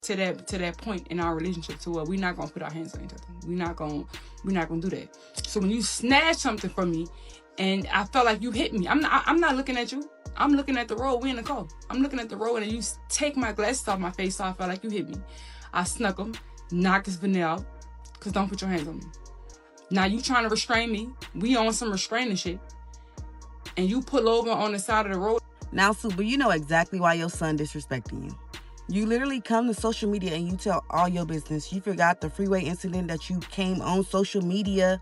to that point in our relationship to where we're not gonna put our hands on each other. We're not gonna do that. So when you snatch something from me, and I felt like you hit me, I'm not looking at you. I'm looking at the road. We in the car. I'm looking at the road, and you take my glasses off my face, so I felt like you hit me. I snuck him, knocked his veneer out, cause don't put your hands on me. Now you trying to restrain me. We on some restraining shit, and you pull over on the side of the road. Now, Supa, you know exactly why your son disrespecting you. You literally come to social media and you tell all your business. You forgot the freeway incident that you came on social media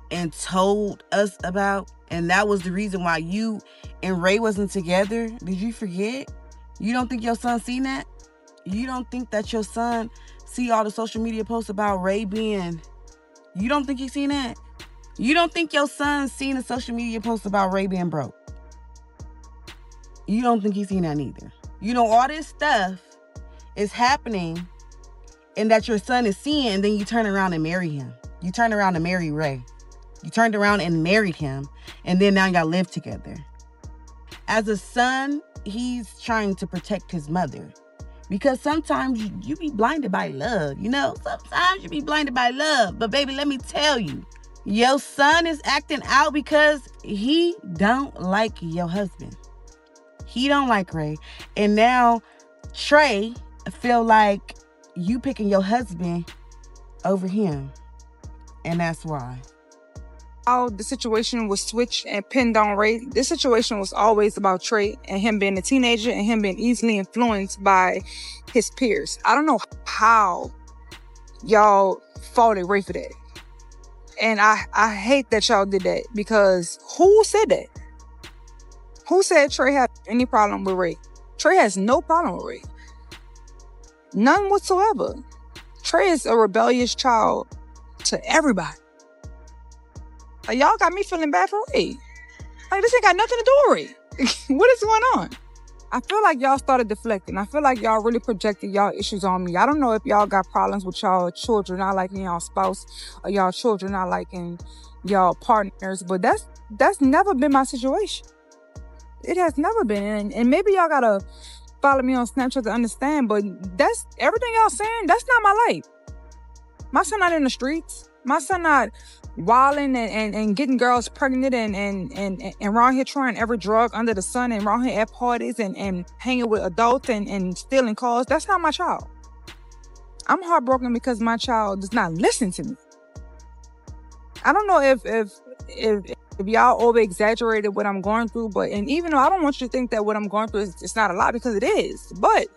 and told us about. And that was the reason why you and Ray wasn't together. Did you forget? You don't think your son seen that? You don't think that your son see all the social media posts about Ray being... You don't think he seen that? You don't think your son seen the social media posts about Ray being broke? You don't think he seen that either. You know, all this stuff is happening and that your son is seeing, and then you turn around and marry him. You turn around and marry Ray. You turned around and married him, and then now y'all live together. As a son, he's trying to protect his mother. Because sometimes you be blinded by love, you know? Sometimes you be blinded by love. But baby, let me tell you, your son is acting out because he don't like your husband. He don't like Ray. And now Trey feel like you picking your husband over him. And that's why. How the situation was switched and pinned on Ray. This situation was always about Trey and him being a teenager and him being easily influenced by his peers. I don't know how y'all faulted Ray for that. And I hate that y'all did that, because who said that? Who said Trey had any problem with Ray? Trey has no problem with Ray. None whatsoever. Trey is a rebellious child to everybody. Like, y'all got me feeling bad for Ray. Like, this ain't got nothing to do with Ray. What is going on? I feel like y'all started deflecting. I feel like y'all really projected y'all issues on me. I don't know if y'all got problems with y'all children not liking y'all spouse, or y'all children not liking y'all partners, but that's never been my situation. It has never been. And maybe y'all gotta follow me on Snapchat to understand, but that's everything y'all saying. That's not my life. My son not in the streets. My son not wilding and getting girls pregnant and around here trying every drug under the sun and around here at parties and hanging with adults and stealing cars. That's not my child. I'm heartbroken because my child does not listen to me. I don't know if y'all over exaggerated what I'm going through, and even though I don't want you to think that what I'm going through it's not a lot, because it is. But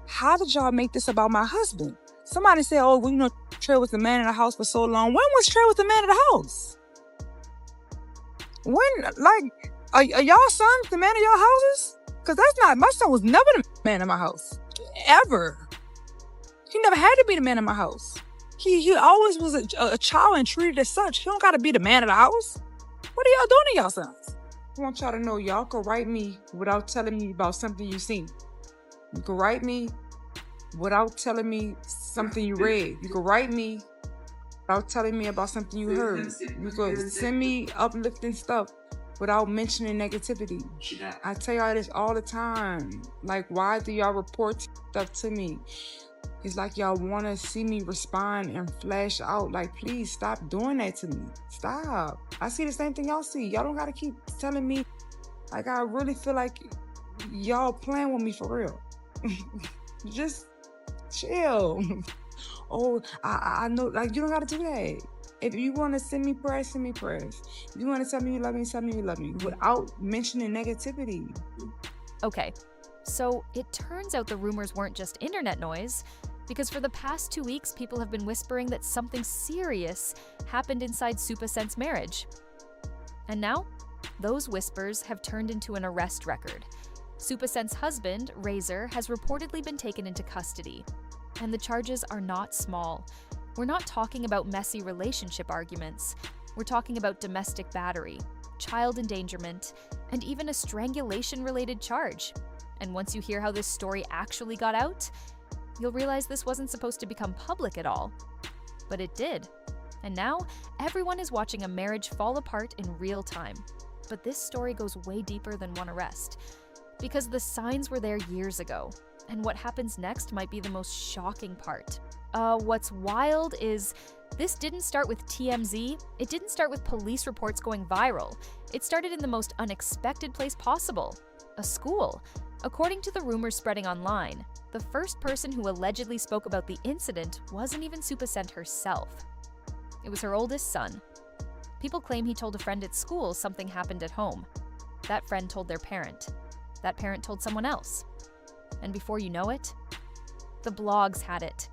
how did y'all make this about my husband? Somebody said, oh, well, you know, Trey was the man in the house for so long. When was Trey was the man in the house? When, like, are y'all sons the man of your houses? Because that's not, my son was never the man in my house. Ever. He never had to be the man in my house. He always was a child and treated as such. He don't got to be the man of the house. What are y'all doing to y'all sons? I want y'all to know, y'all can write me without telling me about something you seen. You can write me without telling me something you read. You can write me without telling me about something you heard. You could send me uplifting stuff without mentioning negativity. I tell y'all this all the time. Like, why do y'all report stuff to me? It's like y'all want to see me respond and flash out. Like, please stop doing that to me. Stop. I see the same thing y'all see. Y'all don't got to keep telling me. Like, I really feel like y'all playing with me for real. Just chill. Oh, I know, like, you don't got to do that. If you want to send me prayers, send me prayers. If you want to tell me you love me, tell me you love me without mentioning negativity. Okay, so it turns out the rumors weren't just internet noise, because for the past 2 weeks, people have been whispering that something serious happened inside Supa Scent's marriage. And now, those whispers have turned into an arrest record. Supa Scent's husband, Rayzor, has reportedly been taken into custody. And the charges are not small. We're not talking about messy relationship arguments. We're talking about domestic battery, child endangerment, and even a strangulation-related charge. And once you hear how this story actually got out, you'll realize this wasn't supposed to become public at all. But it did. And now, everyone is watching a marriage fall apart in real time. But this story goes way deeper than one arrest. Because the signs were there years ago. And what happens next might be the most shocking part. What's wild is this didn't start with TMZ. It didn't start with police reports going viral. It started in the most unexpected place possible, a school. According to the rumors spreading online, the first person who allegedly spoke about the incident wasn't even Supa herself. It was her oldest son. People claim he told a friend at school something happened at home. That friend told their parent. That parent told someone else. And before you know it, the blogs had it.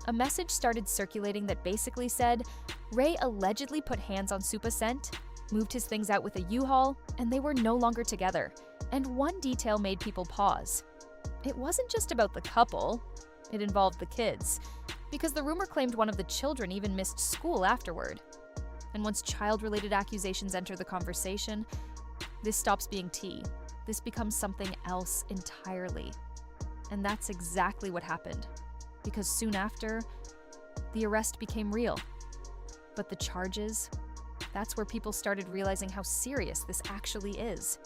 A message started circulating that basically said, Ray allegedly put hands on Supa, moved his things out with a U-Haul, and they were no longer together. And one detail made people pause. It wasn't just about the couple, it involved the kids, because the rumor claimed one of the children even missed school afterward. And once child-related accusations enter the conversation, this stops being tea. This becomes something else entirely. And that's exactly what happened. Because soon after, the arrest became real. But the charges, that's where people started realizing how serious this actually is.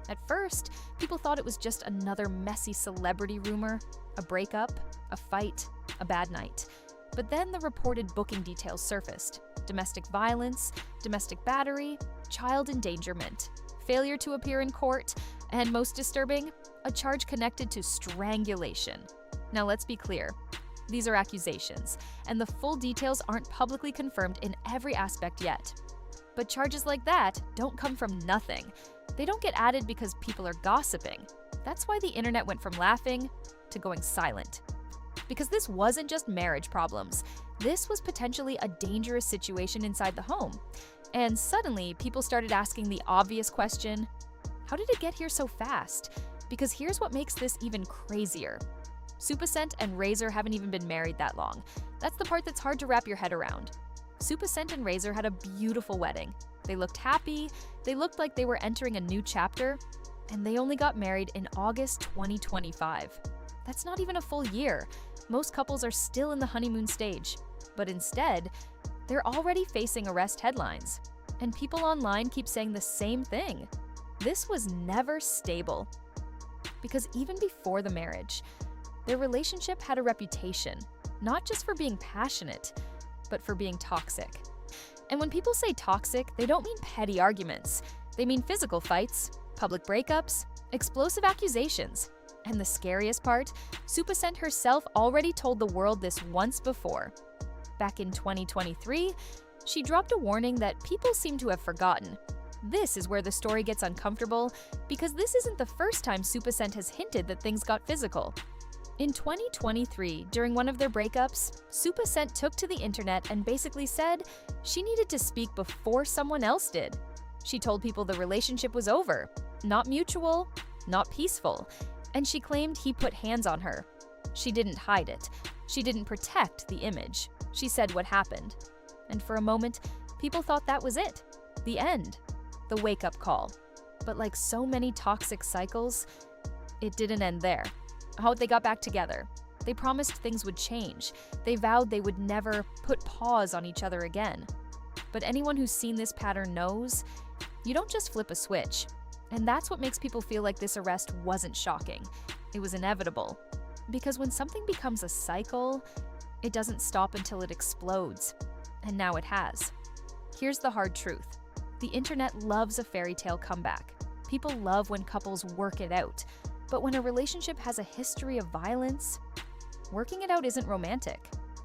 At first, people thought it was just another messy celebrity rumor, a breakup, a fight, a bad night. But then the reported booking details surfaced. Domestic violence, domestic battery, child endangerment, failure to appear in court, and most disturbing, a charge connected to strangulation. Now let's be clear. These are accusations, and the full details aren't publicly confirmed in every aspect yet. But charges like that don't come from nothing. They don't get added because people are gossiping. That's why the internet went from laughing to going silent. Because this wasn't just marriage problems. This was potentially a dangerous situation inside the home. And suddenly, people started asking the obvious question, how did it get here so fast? Because here's what makes this even crazier. Supa and Rayzor haven't even been married that long. That's the part that's hard to wrap your head around. Supa and Rayzor had a beautiful wedding. They looked happy, they looked like they were entering a new chapter, and they only got married in August 2025. That's not even a full year. Most couples are still in the honeymoon stage. But instead, they're already facing arrest headlines. And people online keep saying the same thing. This was never stable. Because even before the marriage, their relationship had a reputation, not just for being passionate, but for being toxic. And when people say toxic, they don't mean petty arguments. They mean physical fights, public breakups, explosive accusations. And the scariest part, Supa herself already told the world this once before. Back in 2023, she dropped a warning that people seem to have forgotten. This is where the story gets uncomfortable, because this isn't the first time Supa has hinted that things got physical. In 2023, during one of their breakups, Supa took to the internet and basically said she needed to speak before someone else did. She told people the relationship was over, not mutual, not peaceful, and she claimed he put hands on her. She didn't hide it. She didn't protect the image. She said what happened. And for a moment, people thought that was it. The end. The wake-up call. But like so many toxic cycles, it didn't end there. How they got back together. They promised things would change. They vowed they would never put pause on each other again. But anyone who's seen this pattern knows, you don't just flip a switch. And that's what makes people feel like this arrest wasn't shocking. It was inevitable. Because when something becomes a cycle, it doesn't stop until it explodes. And now it has. Here's the hard truth. The internet loves a fairy tale comeback. People love when couples work it out. But when a relationship has a history of violence, working it out isn't romantic.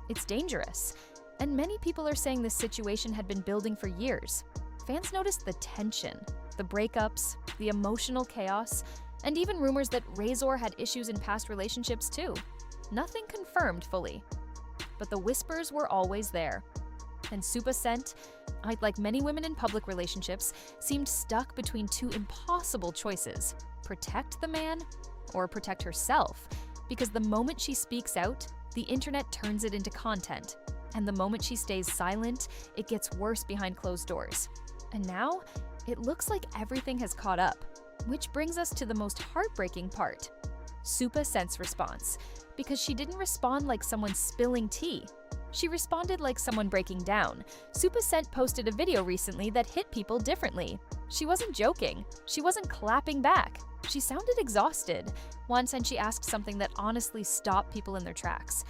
It's dangerous. And many people are saying this situation had been building for years. Fans noticed the tension, the breakups, the emotional chaos, and even rumors that Rayzor had issues in past relationships too. Nothing confirmed fully. But the whispers were always there. And Supa, like many women in public relationships, seemed stuck between two impossible choices. Protect the man or protect herself, because the moment she speaks out, the internet turns it into content. And the moment she stays silent, it gets worse behind closed doors. And now, it looks like everything has caught up, which brings us to the most heartbreaking part. Supa's response, because she didn't respond like someone spilling tea. She responded like someone breaking down. Supa Scent posted a video recently that hit people differently. She wasn't joking. She wasn't clapping back. She sounded exhausted. Once, and she asked something that honestly stopped people in their tracks.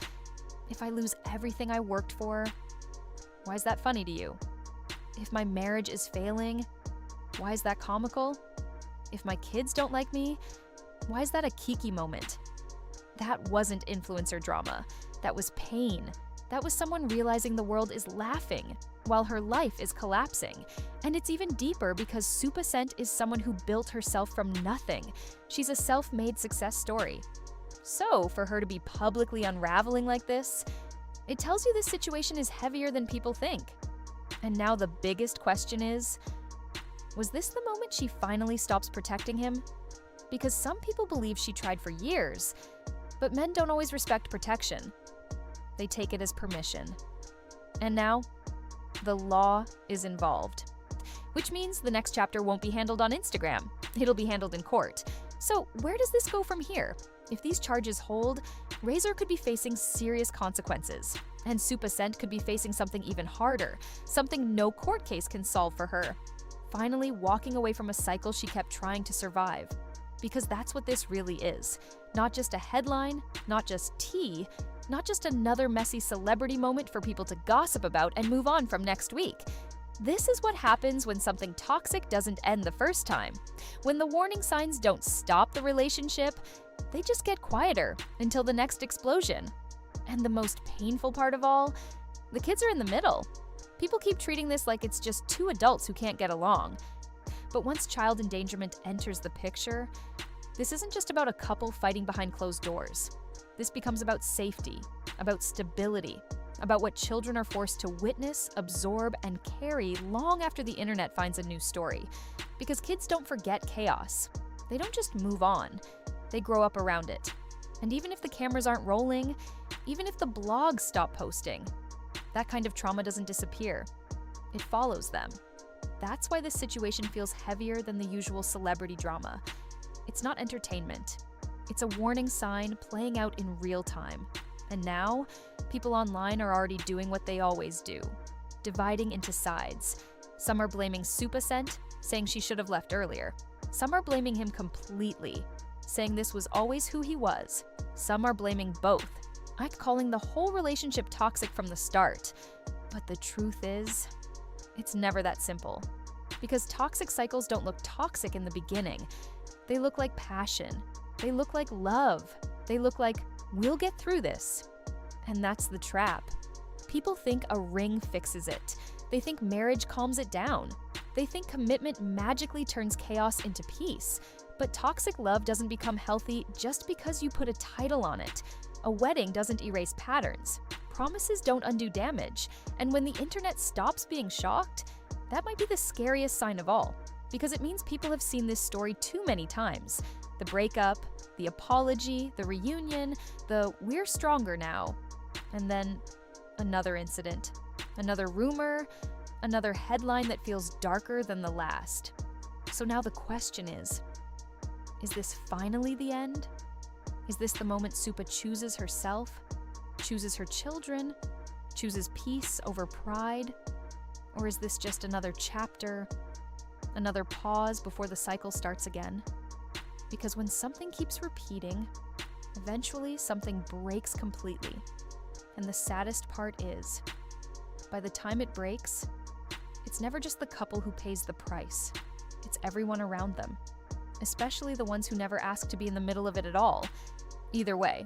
If I lose everything I worked for, why is that funny to you? If my marriage is failing, why is that comical? If my kids don't like me, why is that a kiki moment? That wasn't influencer drama. That was pain. That was someone realizing the world is laughing while her life is collapsing. And it's even deeper because Supa Scent is someone who built herself from nothing. She's a self-made success story. So, for her to be publicly unraveling like this, it tells you this situation is heavier than people think. And now the biggest question is, was this the moment she finally stops protecting him? Because some people believe she tried for years, but men don't always respect protection. They take it as permission. And now, the law is involved. Which means the next chapter won't be handled on Instagram. It'll be handled in court. So where does this go from here? If these charges hold, Rayzor could be facing serious consequences. And Supa Scent could be facing something even harder, something no court case can solve for her. Finally walking away from a cycle she kept trying to survive. Because that's what this really is. Not just a headline, not just tea, not just another messy celebrity moment for people to gossip about and move on from next week. This is what happens when something toxic doesn't end the first time. When the warning signs don't stop the relationship, they just get quieter until the next explosion. And the most painful part of all, the kids are in the middle. People keep treating this like it's just two adults who can't get along. But once child endangerment enters the picture, this isn't just about a couple fighting behind closed doors. This becomes about safety, about stability, about what children are forced to witness, absorb, and carry long after the internet finds a new story. Because kids don't forget chaos. They don't just move on. They grow up around it. And even if the cameras aren't rolling, even if the blogs stop posting, that kind of trauma doesn't disappear. It follows them. That's why this situation feels heavier than the usual celebrity drama. It's not entertainment. It's a warning sign playing out in real time. And now, people online are already doing what they always do, dividing into sides. Some are blaming Supa Scent, saying she should have left earlier. Some are blaming him completely, saying this was always who he was. Some are blaming both, calling the whole relationship toxic from the start. But the truth is, it's never that simple. Because toxic cycles don't look toxic in the beginning. They look like passion. They look like love. They look like, we'll get through this. And that's the trap. People think a ring fixes it. They think marriage calms it down. They think commitment magically turns chaos into peace. But toxic love doesn't become healthy just because you put a title on it. A wedding doesn't erase patterns. Promises don't undo damage. And when the internet stops being shocked, that might be the scariest sign of all. Because it means people have seen this story too many times. The breakup, the apology, the reunion, the we're stronger now. And then another incident, another rumor, another headline that feels darker than the last. So now the question is this finally the end? Is this the moment Supa chooses herself, chooses her children, chooses peace over pride? Or is this just another chapter, another pause before the cycle starts again? Because when something keeps repeating, eventually something breaks completely. And the saddest part is, by the time it breaks, it's never just the couple who pays the price. It's everyone around them, especially the ones who never ask to be in the middle of it at all. Either way,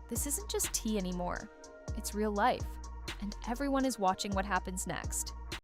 this isn't just tea anymore. It's real life, and everyone is watching what happens next.